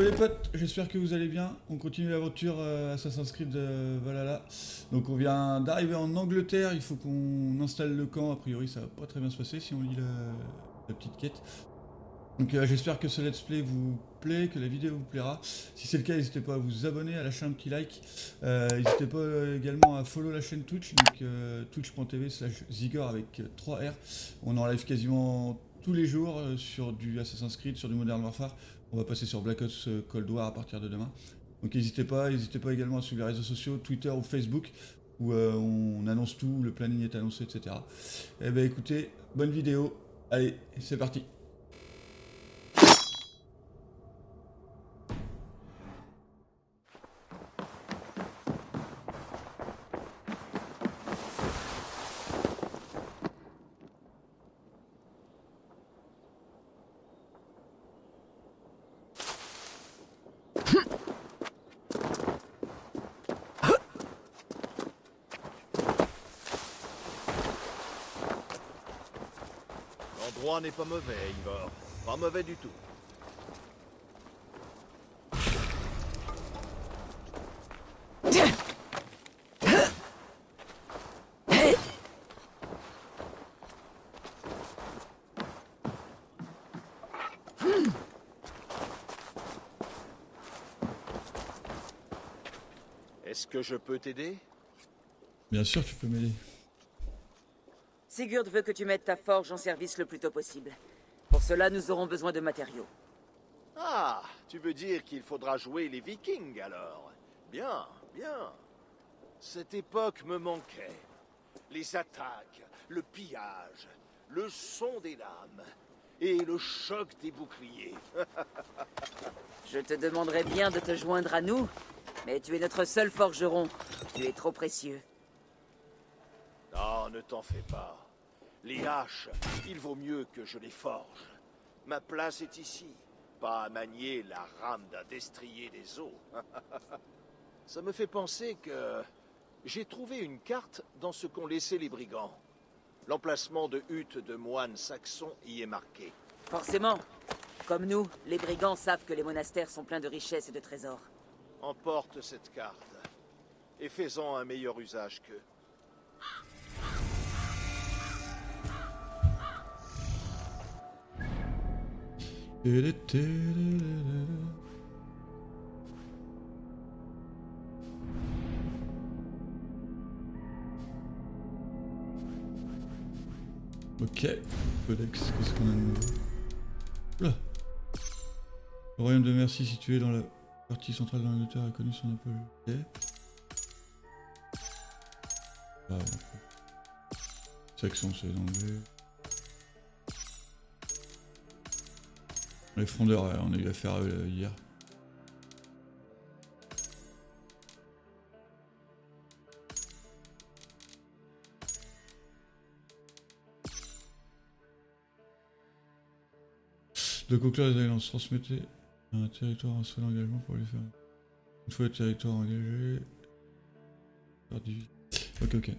les potes, j'espère que vous allez bien. On continue l'aventure Assassin's Creed Valhalla. Donc on vient d'arriver en Angleterre, il faut qu'on installe le camp. A priori ça va pas très bien se passer si on lit la petite quête. Donc j'espère que ce let's play vous plaît, que la vidéo vous plaira. Si c'est le cas, n'hésitez pas à vous abonner, à lâcher un petit like. N'hésitez pas également à follow la chaîne Twitch, donc twitch.tv/Zigor avec 3 R. On en live quasiment tous les jours sur du Assassin's Creed, sur du Modern Warfare. On va passer sur Black Ops Cold War à partir de demain. Donc n'hésitez pas également à suivre les réseaux sociaux, Twitter ou Facebook, où on annonce tout, le planning est annoncé, etc. Eh ben écoutez, bonne vidéo, allez, c'est parti. L'endroit n'est pas mauvais, Ivor. Pas mauvais du tout. Est-ce que je peux t'aider? Bien sûr, tu peux m'aider. Sigurd veut que tu mettes ta forge en service le plus tôt possible. Pour cela, nous aurons besoin de matériaux. Ah, tu veux dire qu'il faudra jouer les Vikings alors? Bien, bien. Cette époque me manquait. Les attaques, le pillage, le son des lames et le choc des boucliers. Je te demanderais bien de te joindre à nous, mais tu es notre seul forgeron. Tu es trop précieux. Non, ne t'en fais pas. Les haches, il vaut mieux que je les forge. Ma place est ici, pas à manier la rame d'un destrier des eaux. Ça me fait penser que j'ai trouvé une carte dans ce qu'ont laissé les brigands. L'emplacement de huttes de moines saxons y est marqué. Forcément. Comme nous, les brigands savent que les monastères sont pleins de richesses et de trésors. Emporte cette carte et fais-en un meilleur usage qu'eux. Ok, Codex, qu'est-ce qu'on a de nouveau? Là. Le royaume de Mercie situé dans la partie centrale de l'Angleterre a connu son apogée. Ok. Ah, bon. Saxon, c'est l'anglais. Les frondeurs, on a eu affaire à eux hier. De conclure, les alliances transmettaient un territoire un seul engagement pour les faire. Une fois le territoire engagé. Ok.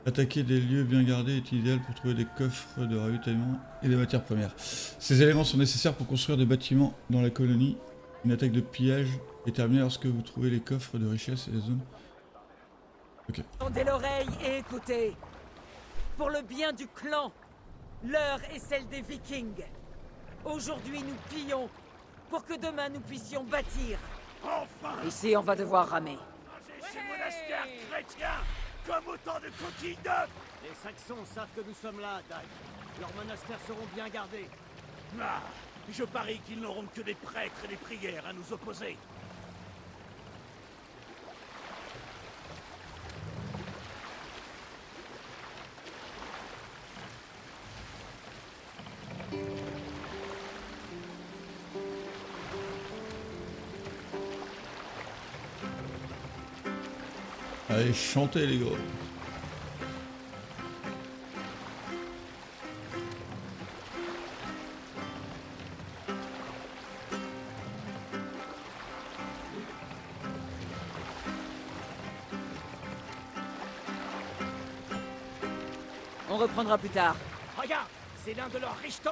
Attaquer des lieux bien gardés est idéal pour trouver des coffres de ravitaillement et des matières premières. Ces éléments sont nécessaires pour construire des bâtiments dans la colonie. Une attaque de pillage est terminée lorsque vous trouvez les coffres de richesse et les zones. Ok. Tendez l'oreille et écoutez. Pour le bien du clan, l'heure est celle des Vikings. Aujourd'hui, nous pillons pour que demain nous puissions bâtir. Enfin! Ici, on va devoir ramer. Ces monastères chrétiens, comme autant de coquilles d'œufs! Les Saxons savent que nous sommes là, Dag. Leurs monastères seront bien gardés. Ah, je parie qu'ils n'auront que des prêtres et des prières à nous opposer. Allez, chantez les gros. On reprendra plus tard. Regarde, c'est l'un de leurs richtons.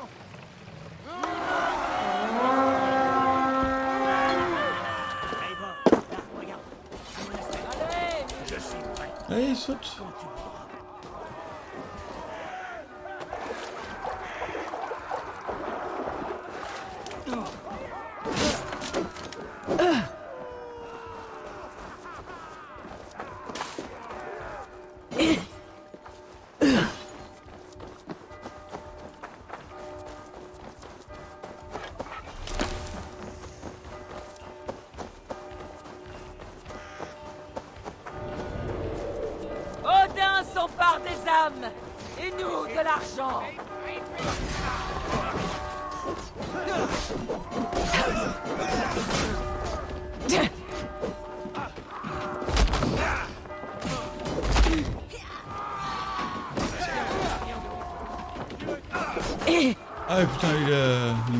Eivor, là, regarde. Un monastère. Allez! Je suis prêt. Allez, saute. Quand tu voudras. Odin s'empare des âmes et nous de l'argent. Ah putain, il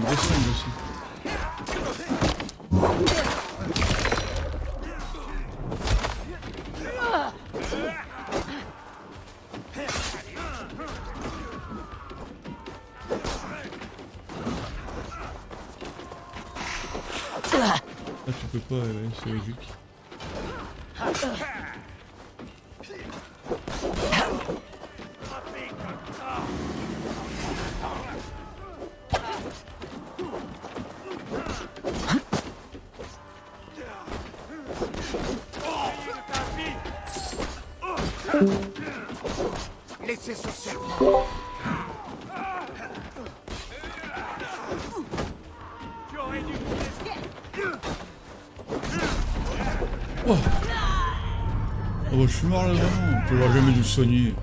descend aussi. Ah, tu peux pas, ouais, c'est logique. Laissez ce serpent. Tu aurais dû... Oh, oh bah, je suis mort là vraiment, je l'aurais jamais dû soigner.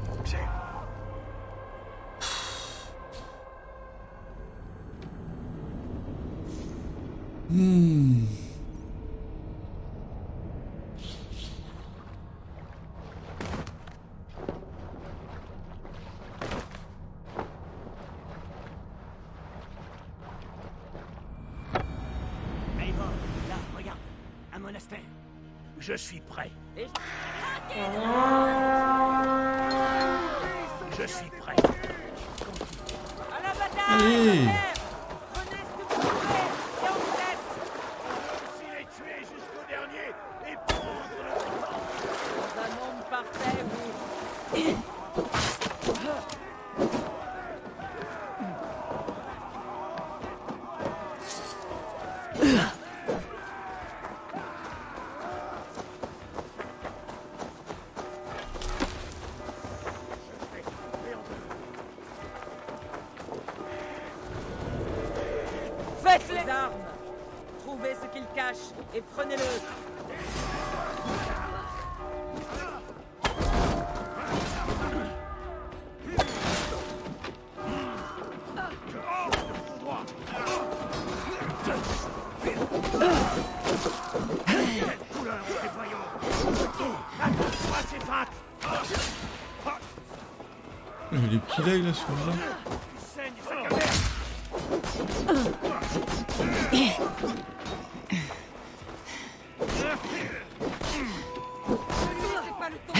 Eivor, là, regarde. Un monastère. Je suis prêt. Je suis prêt. À la bataille! Allez. frères! Prenez ce que vous pouvez et on vous laisse! Si les tuer jusqu'au dernier et prendre le temps. Dans un monde parfait, oui. Faites les armes! Trouvez ce qu'ils cachent et prenez-le! Couleur, prévoyons. Attends-toi, c'est vague. J'ai des petits legs là sur là. Tu saignes, ça galère. C'est pas le temps!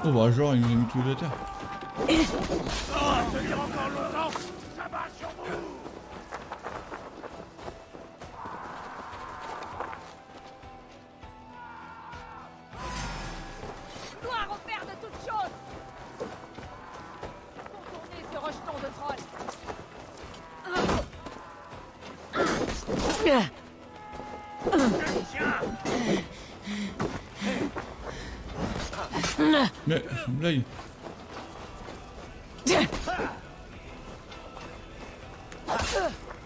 Oh bah genre il nous a mis tous les deux à terre. Tenir encore longtemps, ça va sur vous. Gloire au Père de toutes choses! Contournez ce rejeton de troll! Mais c'est une blague.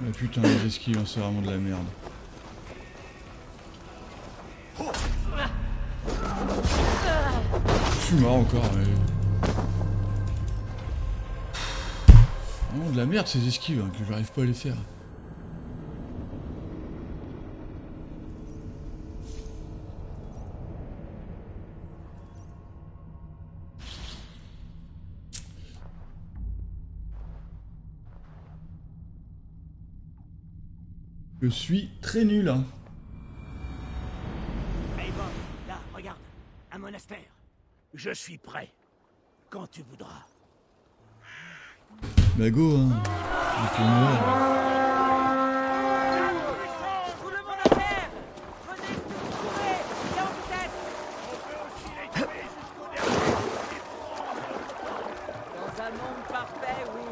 Mais putain les esquives, hein, c'est vraiment de la merde. Je suis mort encore, mais... Vraiment de la merde ces esquives, hein, que j'arrive pas à les faire. Je suis très nul. Hein. Hey Bob, là, regarde. Un monastère. Je suis prêt. Quand tu voudras. Bah go, hein. Le tournoi. Tout le monde à terre! Prenez ce que vous pouvez! Et en vitesse! On peut aussi les tuer jusqu'au dernier. Dans un monde parfait, oui.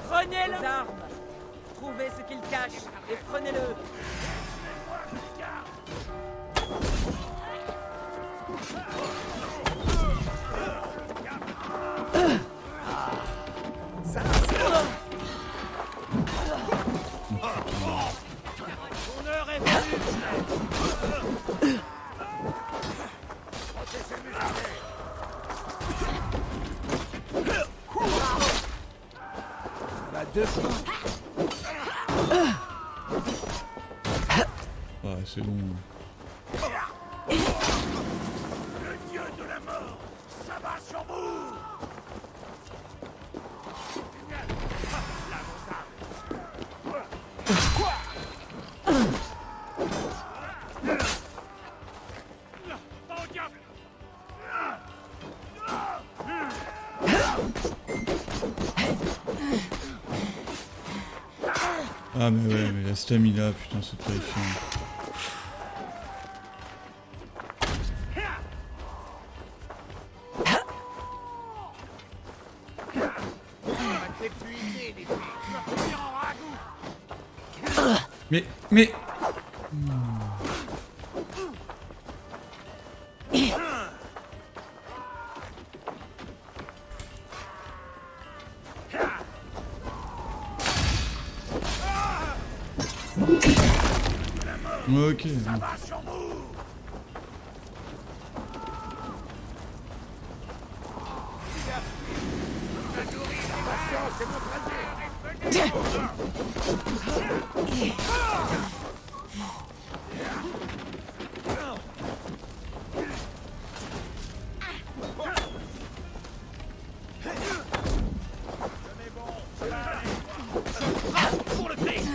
Prenez les armes! Trouvez ce qu'ils cachent et prenez-le! Ton heure est venue. Ah, c'est bon. Le dieu de la mort, ça va sur vous. Au diable. Ah mais ouais, mais la stamina, putain, c'est terrifiant. Mais... Ok. Ça va sur vous. Pour le Christ.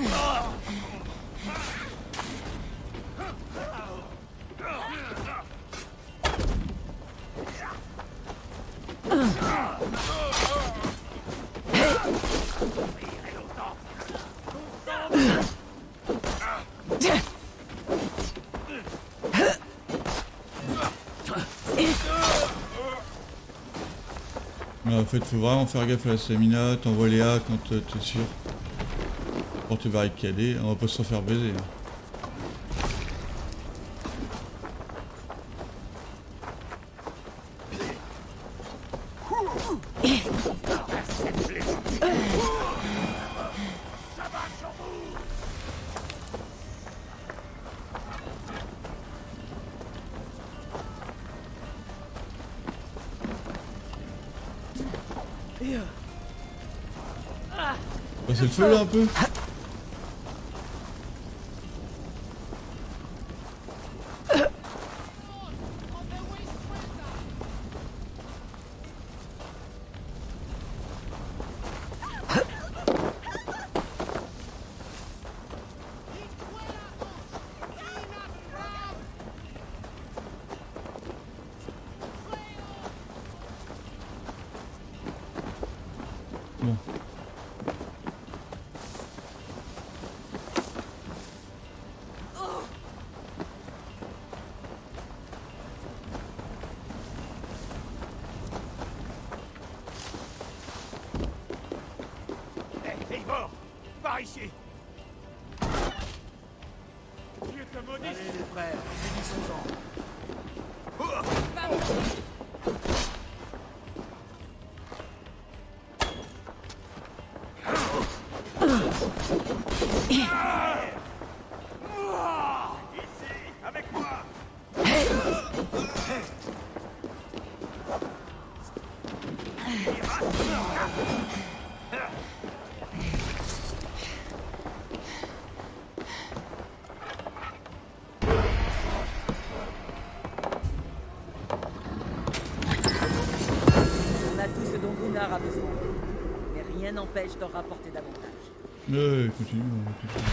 En fait, faut vraiment faire gaffe à la stamina, t'envoies les A quand t'es sûr. Pour te barricader, on va pas se faire baiser. Passer le feu là un peu. Bon. Hey, Ivor, par ici. Dieu te maudisse. Allez les frères, unissons-en. Ici, avec On a tout ce dont Gunnar a besoin. Mais rien n'empêche d'en rapporter davantage. Ouais, continue, on va tout faire.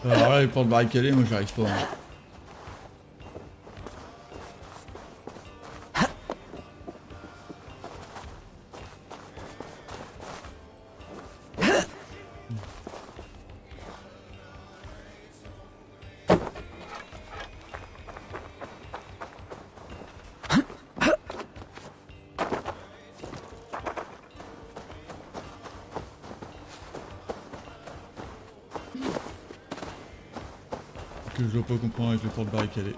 Alors là, les portes barricadées, moi j'arrive pas. Hein. Que je dois pas comprendre avec les portes barricadées.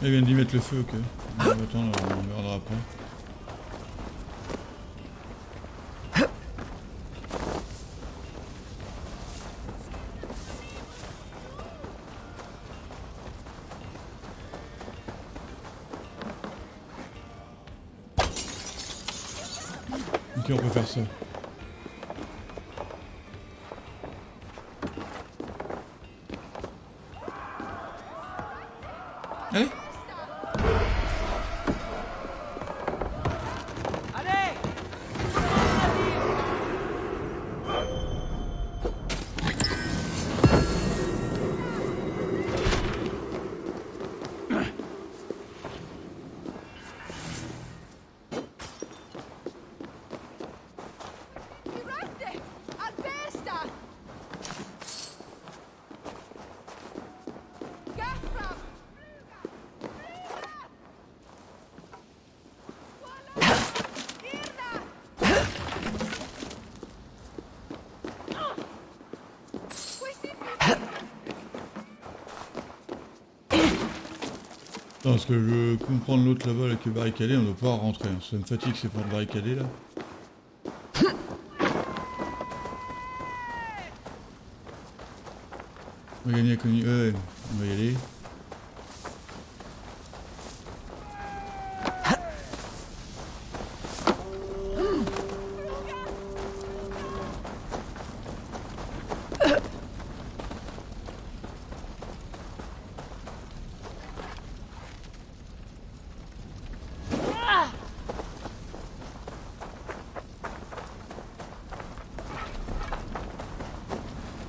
Il vient d'y mettre le feu, ok. On va attendre, on regardera après. Ok, on peut faire ça. Allez! Allez! Reste! A testa! Gaspra! Non, parce que je comprends l'autre là-bas là, qui est barricadé, on doit pouvoir rentrer. Hein. Ça me fatigue ces portes barricadées là. On va gagner à Connie. Ouais, on va y aller.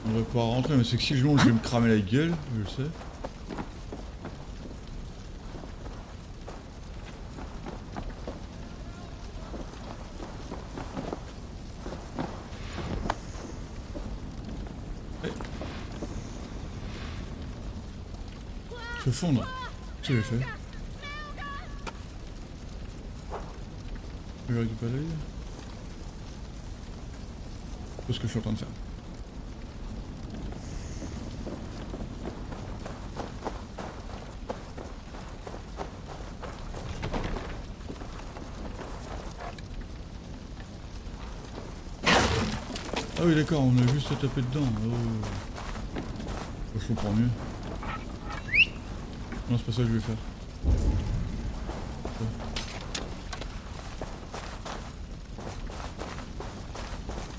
On va pouvoir rentrer, mais c'est que si je monte, je vais me cramer la gueule, je le sais. Hey. Je vais fondre. Qu'est-ce que j'ai fait? Je récupère l'œil. C'est ce que je suis en train de faire. Ah oui d'accord, on a juste à taper dedans. Oh. Je comprends mieux. Non c'est pas ça que je vais faire.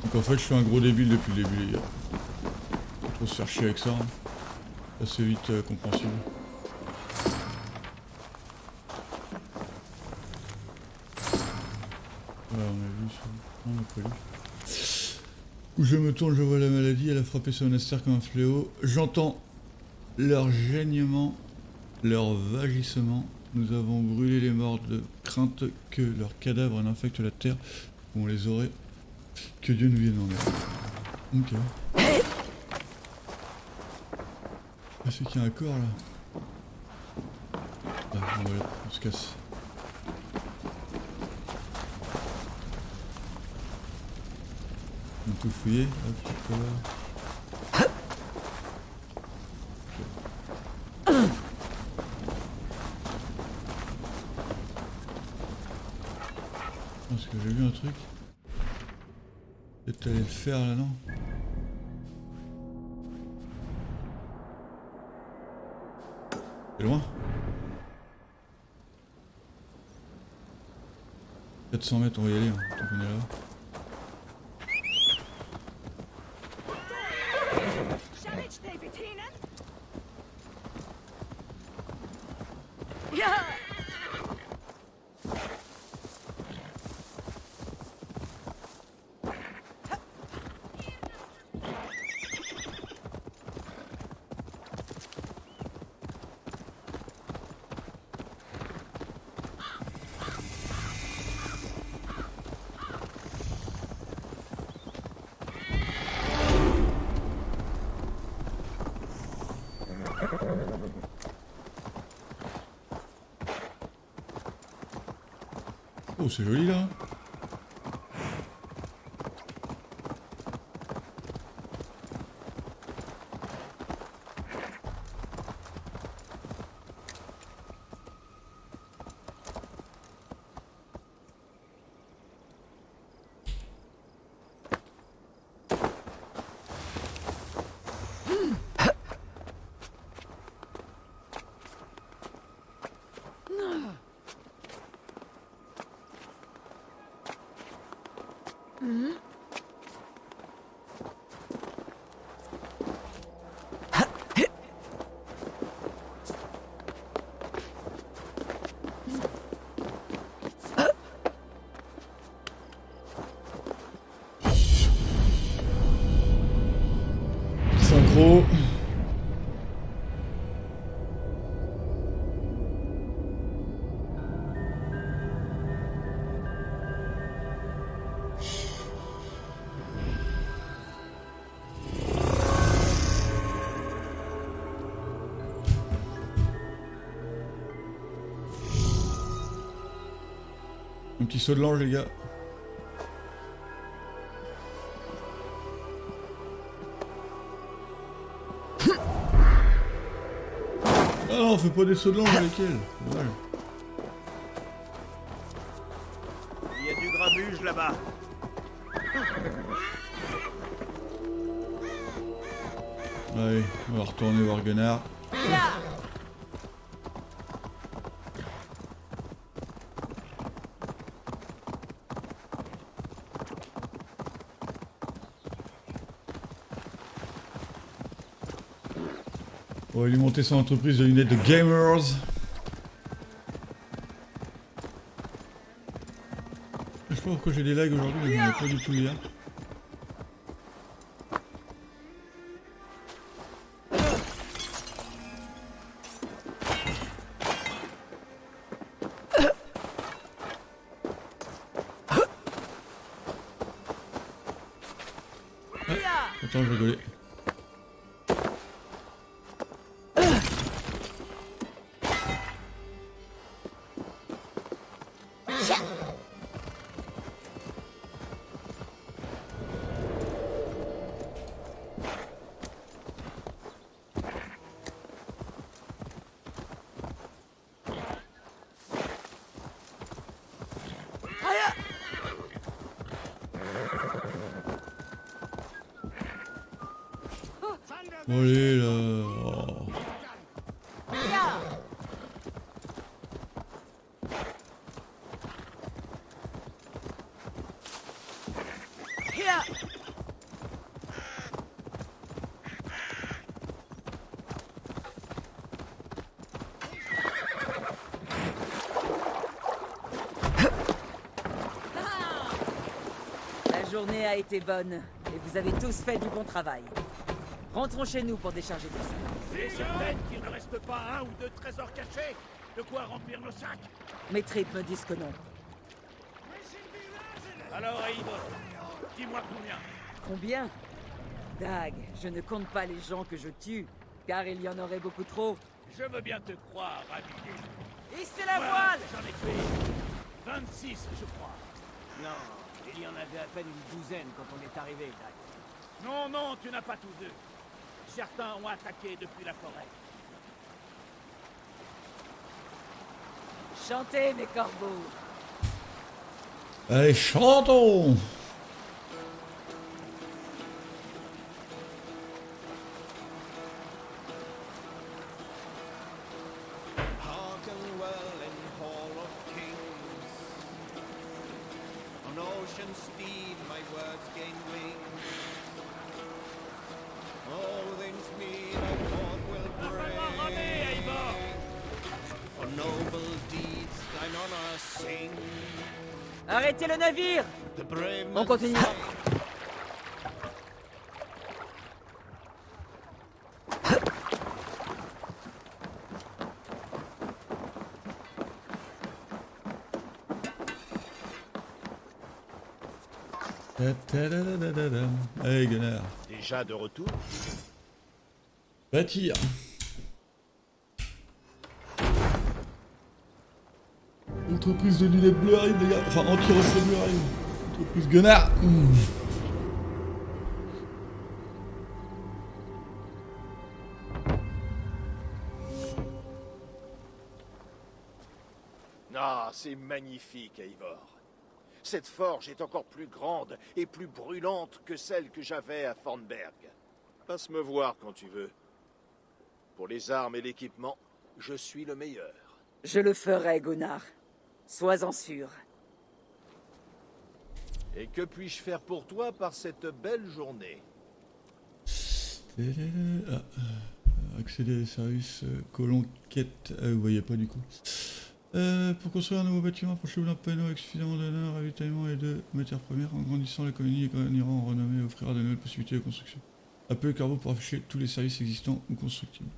Donc en fait je suis un gros débile depuis le début les gars. Faut trop se faire chier avec ça. Hein. Assez vite compréhensible. Voilà, on a vu ça. On a pas lu. Où je me tourne, je vois la maladie, elle a frappé ce monastère comme un fléau. J'entends leur gênement, leur vagissement. Nous avons brûlé les morts de crainte que leurs cadavres n'infectent la terre où on les aurait. Que Dieu nous vienne en aide. Ok. Ah, c'est qu'il y a un corps là. Ah, bon, voilà, on se casse. On a tout fouillé. Hop, voilà. Parce que j'ai vu un truc. Peut-être aller le faire là, non? C'est loin? 400 mètres, on va y aller, hein, tant qu'on est là. Oh, c'est joli là. Synchro. Un petit saut de l'ange les gars. Ah non, on fait pas des sauts de l'ange avec elle. Dommage. Il y a du grabuge là-bas. Allez, on va retourner voir Gunnar. On va lui monter son entreprise de lunettes de gamers. Je sais pas pourquoi j'ai des lags aujourd'hui, mais je n'en ai pas du tout hier. Attends, je rigolais. Bon, allez, là. Oh. Là. Là. La journée a été bonne, et vous avez tous fait du bon travail. Rentrons chez nous pour décharger tout ça. T'es certaine qu'il ne reste pas un ou deux trésors cachés? De quoi remplir nos sacs? Mes tripes me disent que non. Alors, Eivor, dis-moi combien? Combien? Dag, je ne compte pas les gens que je tue, car il y en aurait beaucoup trop. Je veux bien te croire, Abidé. Hissez la Moi, voile! J'en ai tué 26, je crois. Non, il y en avait à peine une douzaine quand on est arrivé, Dag. Non, non, tu n'as pas tous deux. Certains ont attaqué depuis la forêt. Chantez, mes corbeaux! Allez, chantons! Hearken well in Hall of Kings. On ocean steed my words gain wings. All things mean I forth will bring. For noble deeds thine honor sing. Arrêtez le navire! The brave On men continue. sing. Ta-ta-da-da-da-da. Allez, Gunnar. Déjà de retour? Bâtir. Entreprise de lunettes bleues arrive, les gars. Enfin, anti-reflet bleu arrive. Entreprise Gunnar. Ah, c'est magnifique, Eivor. Cette forge est encore plus grande et plus brûlante que celle que j'avais à Thornberg. Passe me voir quand tu veux. Pour les armes et l'équipement, je suis le meilleur. Je le ferai, Gunnar. Sois-en sûr. Et que puis-je faire pour toi par cette belle journée? Ah, accéder aux services colon quête. Vous voyez pas du coup. Pour construire un nouveau bâtiment, approchez-vous d'un panneau avec suffisamment d'honneur, ravitaillement et de matières premières. En grandissant, la colonie gagnera en renommée et offrira de nouvelles possibilités de construction. Appelez le carreau pour afficher tous les services existants ou constructibles.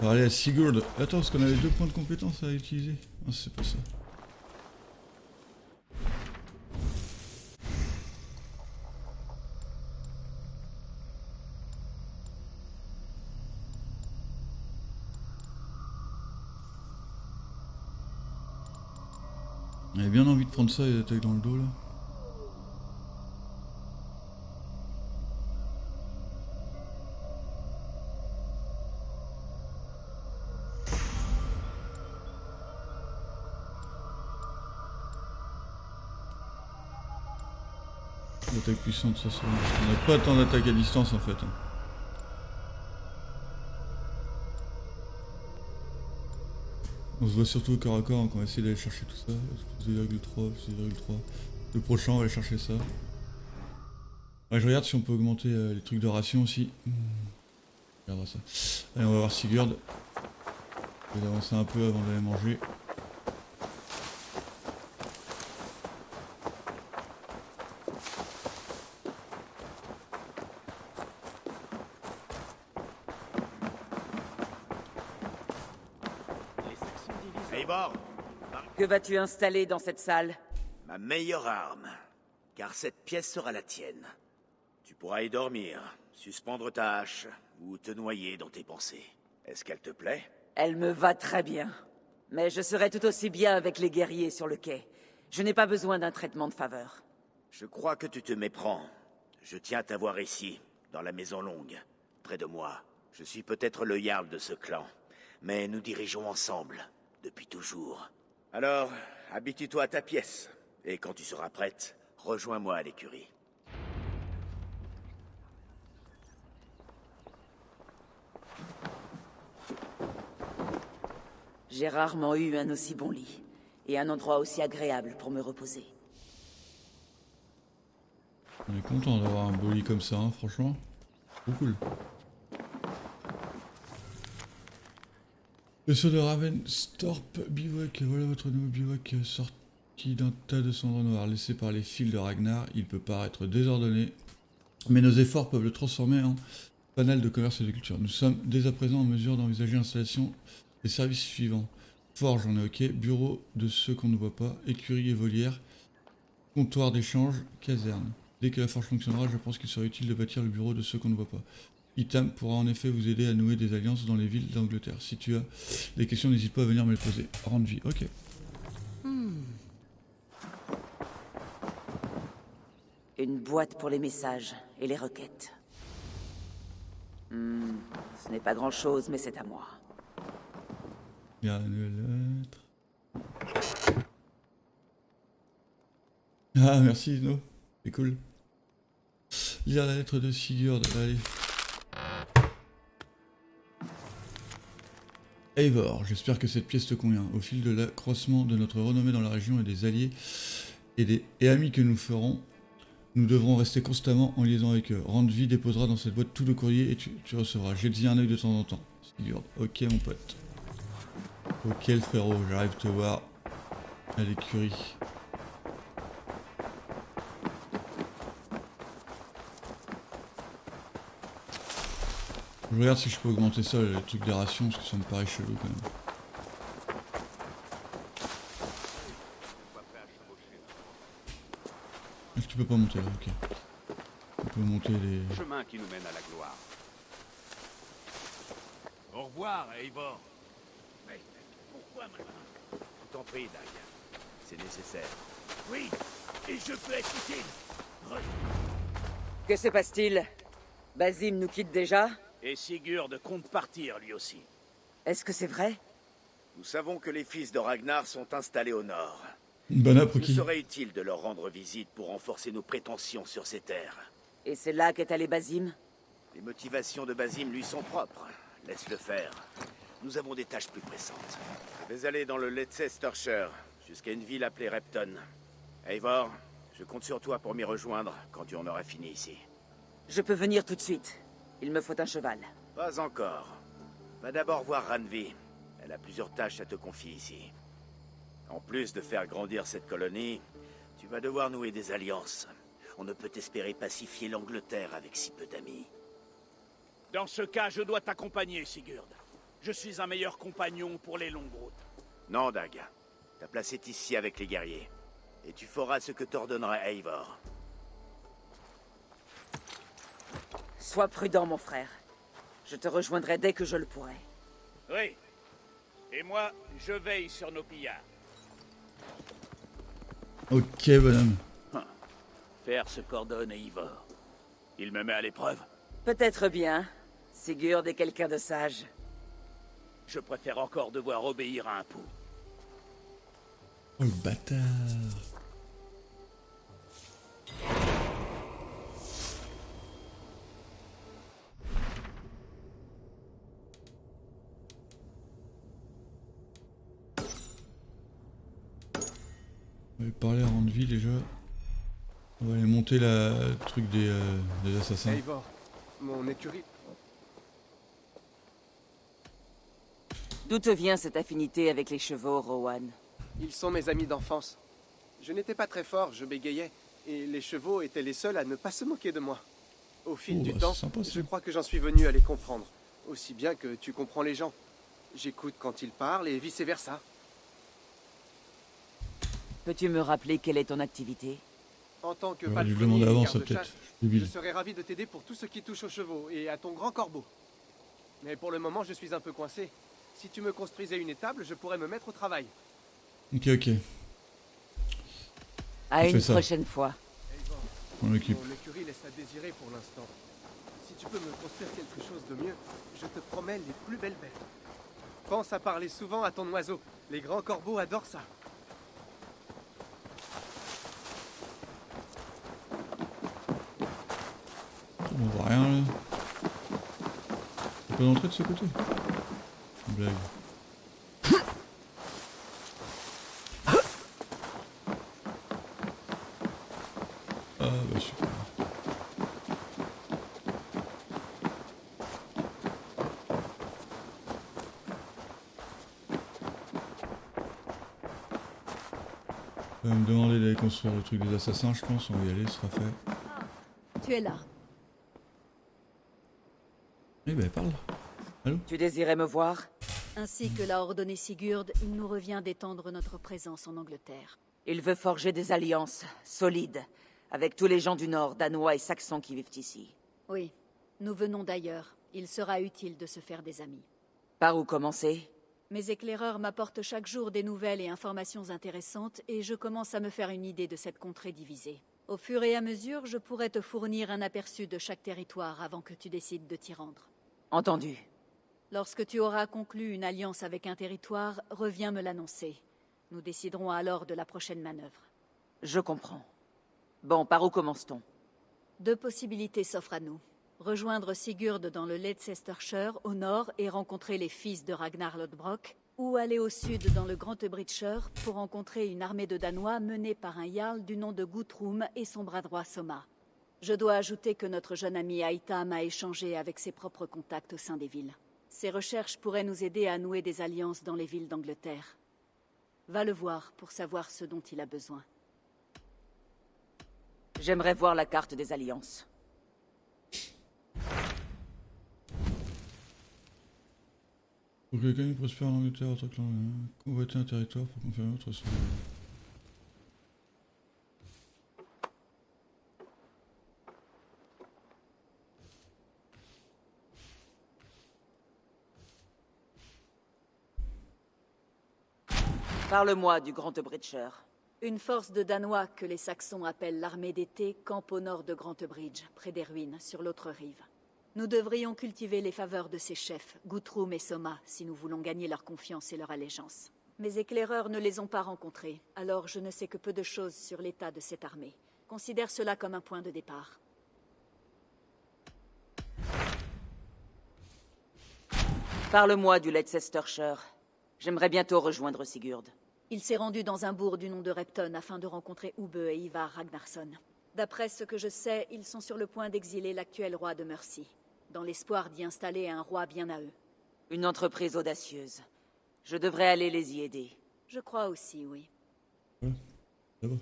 On va aller à Sigurd. Attends, parce qu'on avait 2 points de compétence à utiliser. Ah, c'est pas ça. J'avais bien envie de prendre ça et d'attaquer dans le dos là. L'attaque puissante, ça c'est bon. On n'a pas tant d'attaque à distance en fait. Hein. On se voit surtout au corps à corps, hein, quand on va essayer d'aller chercher tout ça. 2,3, 2,3. Le prochain, on va aller chercher ça. Ouais, je regarde si on peut augmenter les trucs de ration aussi. On regardera ça. Allez, on va voir Sigurd. Je vais avancer un peu avant d'aller manger. Eivor, Que vas-tu installer dans cette salle? Ma meilleure arme, car cette pièce sera la tienne. Tu pourras y dormir, suspendre ta hache ou te noyer dans tes pensées. Est-ce qu'elle te plaît? Elle me va très bien. Mais je serai tout aussi bien avec les guerriers sur le quai. Je n'ai pas besoin d'un traitement de faveur. Je crois que tu te méprends. Je tiens à t'avoir ici, dans la Maison Longue, près de moi. Je suis peut-être le Jarl de ce clan, mais nous dirigeons ensemble, depuis toujours. Alors, habitue-toi à ta pièce, et quand tu seras prête, rejoins-moi à l'écurie. J'ai rarement eu un aussi bon lit. Et un endroit aussi agréable pour me reposer. On est content d'avoir un beau lit comme ça, hein, franchement. Trop cool. Le saut de Ravensthorpe Bivouac, voilà votre nouveau bivouac sorti d'un tas de cendres noires laissé par les fils de Ragnar. Il peut paraître désordonné, mais nos efforts peuvent le transformer en canal de commerce et de culture. Nous sommes dès à présent en mesure d'envisager l'installation des services suivants. Forge, on est ok, bureau de ceux qu'on ne voit pas, écurie et volière, comptoir d'échange, caserne. Dès que la forge fonctionnera, je pense qu'il serait utile de bâtir le bureau de ceux qu'on ne voit pas. Itam pourra en effet vous aider à nouer des alliances dans les villes d'Angleterre. Si tu as des questions, n'hésite pas à venir me les poser. Rendre vie, ok. Une boîte pour les messages et les requêtes. Ce n'est pas grand-chose, mais c'est à moi. Il y a une lettre. Ah, merci No, c'est cool. Lire la lettre de Sigurd, allez. Eivor, j'espère que cette pièce te convient. Au fil de l'accroissement de notre renommée dans la région et des alliés et amis que nous ferons, nous devrons rester constamment en liaison avec eux. Randvi déposera dans cette boîte tout le courrier et tu recevras. Jette-y un œil de temps en temps. Sigurd, ok mon pote. Ok le frérot, j'arrive te voir à l'écurie. Je regarde si je peux augmenter ça, le truc des rations, parce que ça me paraît chelou quand même. Est-ce que tu peux pas monter là? Ok. On peut monter les... Chemin qui nous mène à la gloire. Au revoir, Eivor. Mais pourquoi maintenant? Je t'en prie, Dag. C'est nécessaire. Oui, et je peux être utile. Que se passe-t-il? Basim nous quitte déjà? Et Sigurd compte partir lui aussi. Est-ce que c'est vrai? Nous savons que les fils de Ragnar sont installés au nord. Une banane pour Il qui? serait utile de leur rendre visite pour renforcer nos prétentions sur ces terres. Et c'est là qu'est allé Basim? Les motivations de Basim lui sont propres. Laisse-le faire. Nous avons des tâches plus pressantes. Je vais aller dans le Leicestershire, jusqu'à une ville appelée Repton. Eivor, je compte sur toi pour m'y rejoindre quand tu en auras fini ici. Je peux venir tout de suite. Il me faut un cheval. Pas encore. Va d'abord voir Randvi. Elle a plusieurs tâches à te confier ici. En plus de faire grandir cette colonie, tu vas devoir nouer des alliances. On ne peut espérer pacifier l'Angleterre avec si peu d'amis. Dans ce cas, je dois t'accompagner, Sigurd. Je suis un meilleur compagnon pour les longues routes. Non, Dag. Ta place est ici avec les guerriers. Et tu feras ce que t'ordonnera Eivor. Sois prudent, mon frère. Je te rejoindrai dès que je le pourrai. Oui. Et moi, je veille sur nos pillards. Ok bonhomme. Faire ce qu'ordonne Eivor. Il me met à l'épreuve. Peut-être bien. Sigurd est quelqu'un de sage. Je préfère encore devoir obéir à un pou. Oh le bâtard. On va parler à Randvi déjà. On va aller monter le truc des assassins. Eivor, mon écurie. D'où te vient cette affinité avec les chevaux, Rowan? Ils sont mes amis d'enfance. Je n'étais pas très fort, je bégayais, et les chevaux étaient les seuls à ne pas se moquer de moi. Au fil du temps, c'est sympa, ça. je crois que j'en suis venu à les comprendre, aussi bien que tu comprends les gens. J'écoute quand ils parlent et vice-versa. Peux-tu me rappeler quelle est ton activité? En tant que J'aurais dû le palefrenier demander et avant, ça garde-chasse, peut-être. Débile. je serais ravi de t'aider pour tout ce qui touche aux chevaux et à ton grand corbeau. Mais pour le moment, je suis un peu coincé. Si tu me construisais une étable, je pourrais me mettre au travail. Ok, ok. À On une fait ça. prochaine fois. Eivor, On l'occupe. mon écurie laisse à désirer pour l'instant. Si tu peux me construire quelque chose de mieux, je te promets les plus belles bêtes. Pense à parler souvent à ton oiseau. Les grands corbeaux adorent ça. On voit rien là. Y'a pas d'entrée de ce côté? Blague. Ah bah super. On va me demander d'aller construire le truc des assassins, je pense. On va y aller, ce sera fait. Tu es là. Eh ben parle. Allô? Tu désirais me voir? Ainsi que l'a ordonné Sigurd, il nous revient d'étendre notre présence en Angleterre. Il veut forger des alliances solides avec tous les gens du Nord, Danois et Saxons qui vivent ici. Oui, nous venons d'ailleurs. Il sera utile de se faire des amis. Par où commencer? Mes éclaireurs m'apportent chaque jour des nouvelles et informations intéressantes et je commence à me faire une idée de cette contrée divisée. Au fur et à mesure, je pourrais te fournir un aperçu de chaque territoire avant que tu décides de t'y rendre. Entendu. Lorsque tu auras conclu une alliance avec un territoire, reviens me l'annoncer. Nous déciderons alors de la prochaine manœuvre. Je comprends. Bon, par où commence-t-on? 2 possibilités s'offrent à nous. Rejoindre Sigurd dans le Leicestershire au nord et rencontrer les fils de Ragnar Lodbrok, ou aller au sud dans le Grand Bridgeshire pour rencontrer une armée de Danois menée par un jarl du nom de Guthrum et son bras droit Soma. Je dois ajouter que notre jeune ami Aitam a échangé avec ses propres contacts au sein des villes. Ces recherches pourraient nous aider à nouer des alliances dans les villes d'Angleterre. Va le voir pour savoir ce dont il a besoin. J'aimerais voir la carte des alliances. Pour que quelqu'un prospère en Angleterre, autre clan, convoiter un territoire pour confirmer notre souveraineté. Parle-moi du Grand Bridgeshire. Une force de Danois que les Saxons appellent l'armée d'été campe au nord de Grantebridge, près des ruines, sur l'autre rive. Nous devrions cultiver les faveurs de ses chefs, Guthrum et Soma, si nous voulons gagner leur confiance et leur allégeance. Mes éclaireurs ne les ont pas rencontrés, alors je ne sais que peu de choses sur l'état de cette armée. Considère cela comme un point de départ. Parle-moi du Leicestershire. J'aimerais bientôt rejoindre Sigurd. Il s'est rendu dans un bourg du nom de Repton afin de rencontrer Ubbe et Ivar Ragnarsson. D'après ce que je sais, ils sont sur le point d'exiler l'actuel roi de Mercie, dans l'espoir d'y installer un roi bien à eux. Une entreprise audacieuse. Je devrais aller les y aider. Je crois aussi, oui. Ouais, ça va.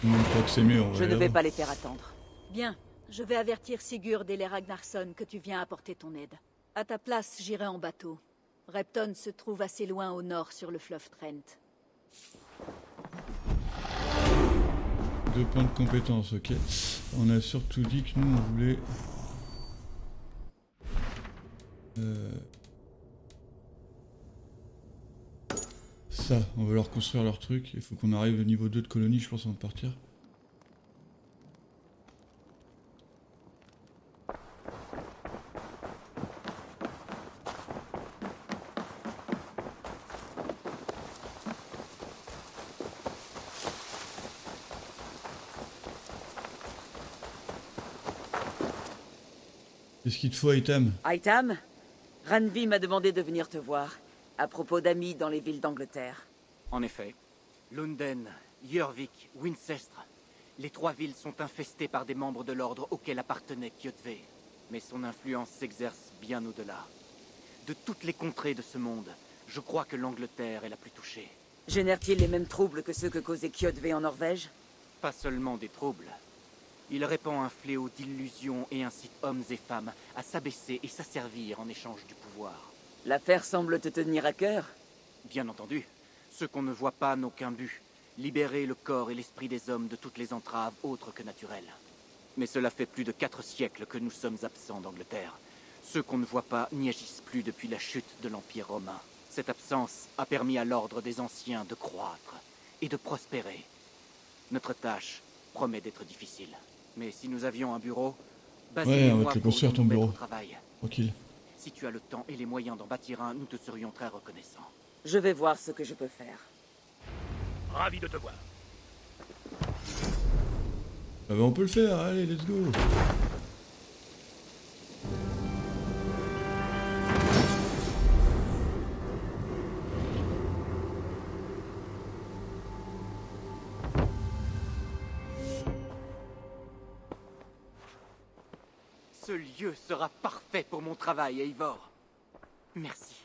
Je crois que c'est mieux. Je ne vais pas les faire attendre. Bien. Je vais avertir Sigurd et les Ragnarsson que tu viens apporter ton aide. À ta place, j'irai en bateau. Repton se trouve assez loin au nord sur le fleuve Trent. 2 points de compétence, ok. On a surtout dit que nous on voulait... Ça, on va leur construire leur truc. Il faut qu'on arrive au niveau 2 de colonie, je pense, avant de partir. Qu'est-ce qu'il te faut, Aitam? Aitam, Randvi m'a demandé de venir te voir, à propos d'amis dans les villes d'Angleterre. En effet, Lunden, Jörvik, Winchester. Les 3 villes sont infestées par des membres de l'ordre auquel appartenait Kjotve. Mais son influence s'exerce bien au-delà. De toutes les contrées de ce monde, je crois que l'Angleterre est la plus touchée. Génère-t-il les mêmes troubles que ceux que causait Kjotve en Norvège? Pas seulement des troubles. Il répand un fléau d'illusions et incite hommes et femmes à s'abaisser et s'asservir en échange du pouvoir. L'affaire semble te tenir à cœur. Bien entendu, ceux qu'on ne voit pas n'ont qu'un but. Libérer le corps et l'esprit des hommes de toutes les entraves autres que naturelles. Mais cela fait plus de 4 siècles que nous sommes absents d'Angleterre. Ceux qu'on ne voit pas n'y agissent plus depuis la chute de l'Empire romain. Cette absence a permis à l'ordre des anciens de croître et de prospérer. Notre tâche promet d'être difficile. Mais si nous avions un bureau, Ouais, on va te construire ton bureau. Travail. Tranquille. Si tu as le temps et les moyens d'en bâtir un, nous te serions très reconnaissants. Je vais voir ce que je peux faire. Ravi de te voir. Ah bah on peut le faire, allez, let's go. Ce lieu sera parfait pour mon travail, Eivor. Merci.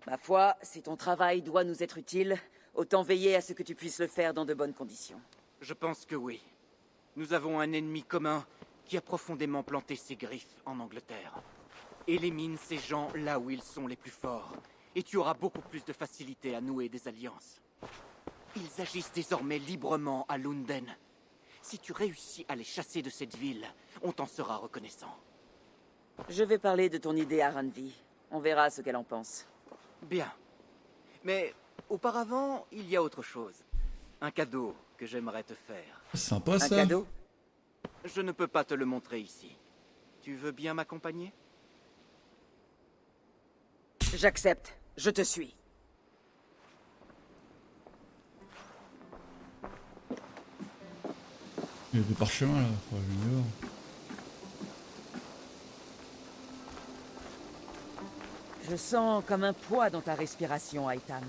Ma foi, si ton travail doit nous être utile, autant veiller à ce que tu puisses le faire dans de bonnes conditions. Je pense que oui. Nous avons un ennemi commun qui a profondément planté ses griffes en Angleterre. Élimine ces gens là où ils sont les plus forts, et tu auras beaucoup plus de facilité à nouer des alliances. Ils agissent désormais librement à Lunden. Si tu réussis à les chasser de cette ville, on t'en sera reconnaissant. Je vais parler de ton idée à Randvi. On verra ce qu'elle en pense. Bien. Mais auparavant, il y a autre chose. Un cadeau que j'aimerais te faire. Sympa Un ça. cadeau? Je ne peux pas te le montrer ici. Tu veux bien m'accompagner? J'accepte. Je te suis. Il y a des parchemins là, faut aller mieux voir. Je sens comme un poids dans ta respiration, Aitam.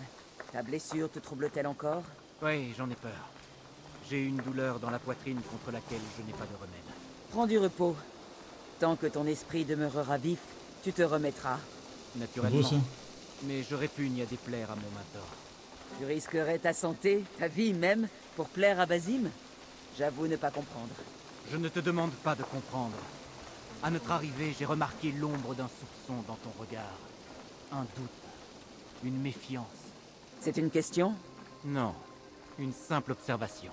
Ta blessure te trouble-t-elle encore? Oui, j'en ai peur. J'ai une douleur dans la poitrine contre laquelle je n'ai pas de remède. Prends du repos. Tant que ton esprit demeurera vif, tu te remettras. Naturellement. Beau ça. Mais je répugne à déplaire à mon mentor. Tu risquerais ta santé, ta vie même, pour plaire à Basim? J'avoue ne pas comprendre. Je ne te demande pas de comprendre. À notre arrivée, j'ai remarqué l'ombre d'un soupçon dans ton regard. Un doute. Une méfiance. C'est une question? Non. Une simple observation.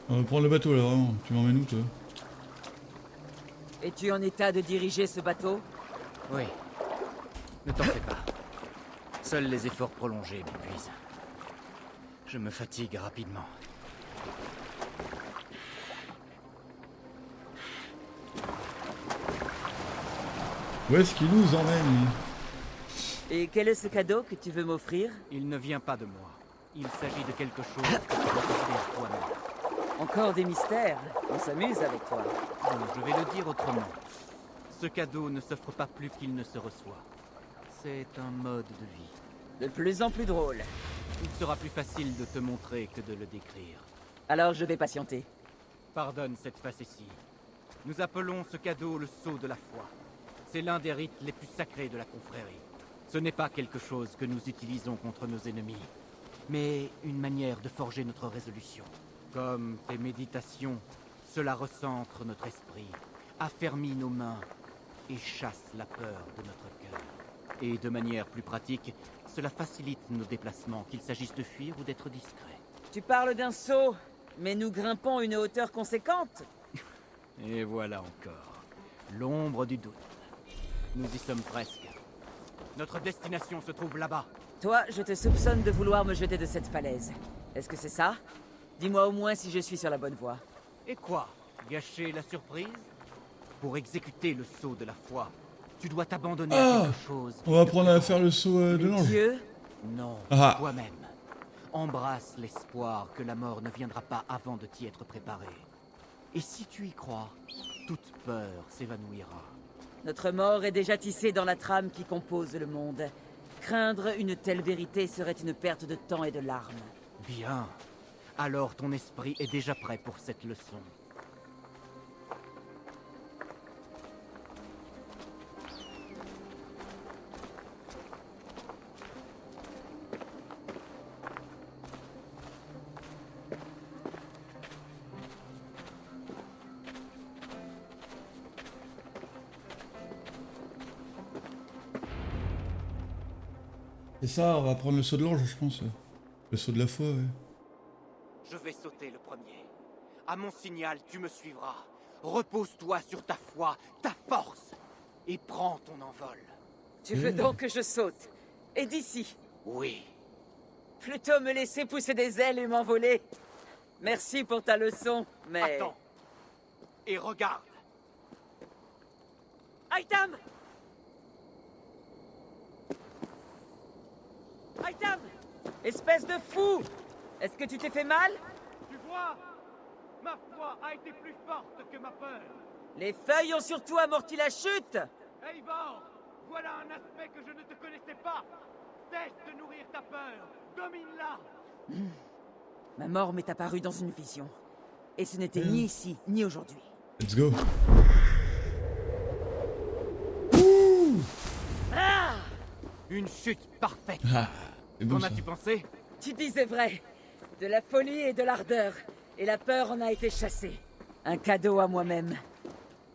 On va prendre le bateau là, vraiment. Tu m'emmènes où toi? Es-tu en état de diriger ce bateau? Oui. Ne t'en fais pas. Seuls les efforts prolongés m'épuisent. Je me fatigue rapidement. Où est-ce qu'il nous emmène? Et quel est ce cadeau que tu veux m'offrir? Il ne vient pas de moi. Il s'agit de quelque chose que tu dois offrir toi-même. Encore des mystères. On s'amuse avec toi. Bon, je vais le dire autrement. Ce cadeau ne s'offre pas plus qu'il ne se reçoit. C'est un mode de vie. De plus en plus drôle. Il sera plus facile de te montrer que de le décrire. Alors je vais patienter. Pardonne cette facétie. Nous appelons ce cadeau le sceau de la foi. C'est l'un des rites les plus sacrés de la confrérie. Ce n'est pas quelque chose que nous utilisons contre nos ennemis, mais une manière de forger notre résolution. Comme tes méditations, cela recentre notre esprit, affermit nos mains et chasse la peur de notre cœur. Et de manière plus pratique, cela facilite nos déplacements, qu'il s'agisse de fuir ou d'être discret. Tu parles d'un saut, mais nous grimpons une hauteur conséquente. Et voilà encore, l'ombre du doute. Nous y sommes presque. Notre destination se trouve là-bas. Toi, je te soupçonne de vouloir me jeter de cette falaise. Est-ce que c'est ça? Dis-moi au moins si je suis sur la bonne voie. Et quoi? Gâcher la surprise? Pour exécuter le sceau de la foi, tu dois t'abandonner à quelque chose. On va apprendre à faire le saut de l'ange. Dieu? Non, Ah. toi-même. Embrasse l'espoir que la mort ne viendra pas avant de t'y être préparé. Et si tu y crois, toute peur s'évanouira. Notre mort est déjà tissée dans la trame qui compose le monde. Craindre une telle vérité serait une perte de temps et de larmes. Bien. Alors ton esprit est déjà prêt pour cette leçon. C'est ça, on va prendre le saut de l'ange, je pense. Le saut de la foi, ouais. Je vais sauter le premier. À mon signal, tu me suivras. Repose-toi sur ta foi, ta force, et prends ton envol. Tu veux donc que je saute? Et d'ici? Oui. Plutôt me laisser pousser des ailes et m'envoler. Merci pour ta leçon, mais... Attends. Et regarde. Aitam! Aitam! Espèce de fou! Est-ce que tu t'es fait mal? Tu vois? Ma foi a été plus forte que ma peur. Les feuilles ont surtout amorti la chute! Eivor, voilà un aspect que je ne te connaissais pas. Cesse de nourrir ta peur. Domine-la. Ma mort m'est apparue dans une vision. Et ce n'était ni ici, ni aujourd'hui. Let's go. Une chute parfaite. Ah, c'est bon Qu'en ça. as-tu pensé? Tu disais vrai. De la folie et de l'ardeur. Et la peur en a été chassée. Un cadeau à moi-même.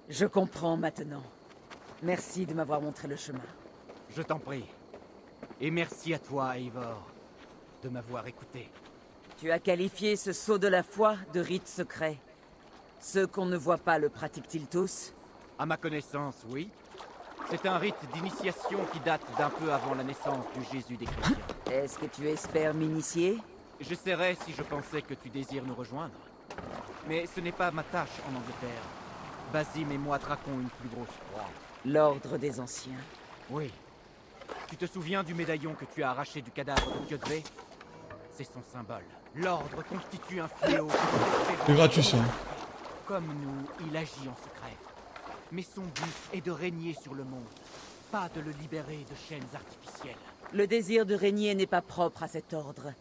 Je comprends maintenant. Merci de m'avoir montré le chemin. Je t'en prie. Et merci à toi, Eivor, de m'avoir écouté. Tu as qualifié ce saut de la foi de rite secret. Ceux qu'on ne voit pas le pratiquent-ils tous? À ma connaissance, oui. C'est un rite d'initiation qui date d'un peu avant la naissance du Jésus des chrétiens. Est-ce que tu espères m'initier? J'essaierais si je pensais que tu désires nous rejoindre. Mais ce n'est pas ma tâche en Angleterre. Basim et moi traquons une plus grosse proie. L'ordre des anciens. Oui. Tu te souviens du médaillon que tu as arraché du cadavre de Kyodve? C'est son symbole. L'ordre constitue un fléau. C'est gratuit ça. Comme nous, il agit en secret. Mais son but est de régner sur le monde, pas de le libérer de chaînes artificielles. Le désir de régner n'est pas propre à cet ordre.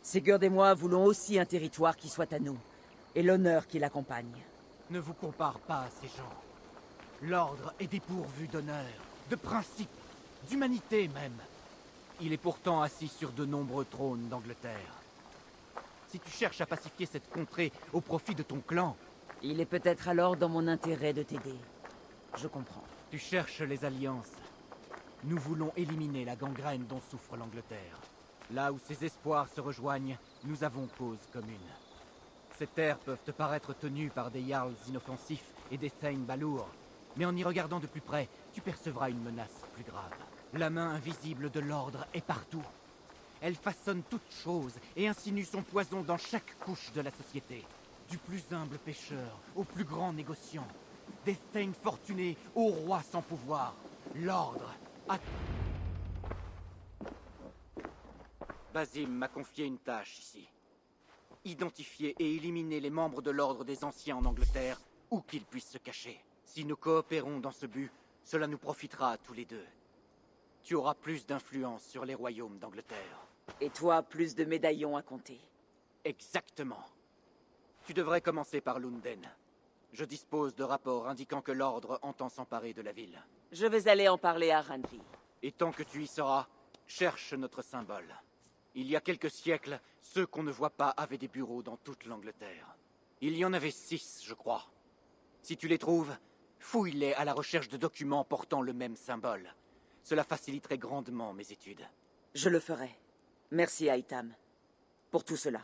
Sigurd et moi voulons aussi un territoire qui soit à nous, et l'honneur qui l'accompagne. Ne vous compare pas à ces gens. L'ordre est dépourvu d'honneur, de principes, d'humanité même. Il est pourtant assis sur de nombreux trônes d'Angleterre. Si tu cherches à pacifier cette contrée au profit de ton clan, Il est peut-être alors dans mon intérêt de t'aider. Je comprends. tu cherches les alliances. Nous voulons éliminer la gangrène dont souffre l'Angleterre. Là où ses espoirs se rejoignent, nous avons cause commune. Ces terres peuvent te paraître tenues par des jarls inoffensifs et des Thane Balour, mais en y regardant de plus près, tu percevras une menace plus grave. La main invisible de l'ordre est partout. Elle façonne toutes choses et insinue son poison dans chaque couche de la société. Du plus humble pêcheur au plus grand négociant. Des Thane fortunés au roi sans pouvoir. L'ordre a... Basim m'a confié une tâche ici. Identifier et éliminer les membres de l'ordre des anciens en Angleterre, où qu'ils puissent se cacher. Si nous coopérons dans ce but, cela nous profitera à tous les deux. Tu auras plus d'influence sur les royaumes d'Angleterre. Et toi, plus de médaillons à compter. Exactement. Tu devrais commencer par Lunden. Je dispose de rapports indiquant que l'ordre entend s'emparer de la ville. Je vais aller en parler à Randvi. Et tant que tu y seras, cherche notre symbole. Il y a quelques siècles, ceux qu'on ne voit pas avaient des bureaux dans toute l'Angleterre. Il y en avait 6, je crois. Si tu les trouves, fouille-les à la recherche de documents portant le même symbole. Cela faciliterait grandement mes études. Je le ferai. Merci, Aitam, pour tout cela.